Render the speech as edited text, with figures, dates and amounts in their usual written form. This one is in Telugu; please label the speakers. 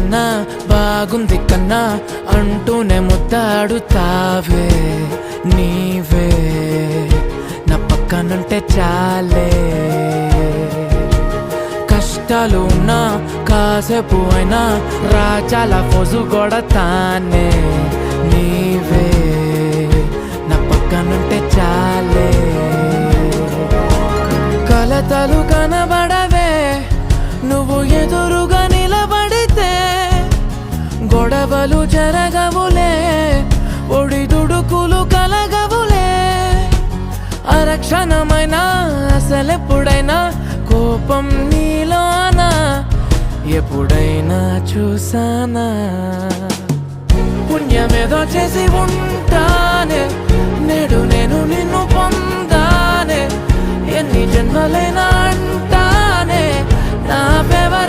Speaker 1: కన్నా బాగుంది కన్నా అంటూనే ముద్దాడుతావే నీవే నా పక్కనుంటే చాలే. కష్టాలు ఉన్నా కాసేపు అయినా రాజాల ఫోజు కొడతానే నీవే నా పక్కనుంటే చాలే. కలతలు కనబడవే నువ్వు ఎదురుగా నిలబడితే, గొడవలు జరగవులే ఒడిదుడుకులు కలగవులే. అరక్షణమైనా అసలెప్పుడైనా కోపం నీలోనా ఎప్పుడైనా చూసానా? పుణ్యమేదో చేసి ఉంటానే నేడు నేను నిన్ను పొందానే. ఎన్ని జన్మలైనా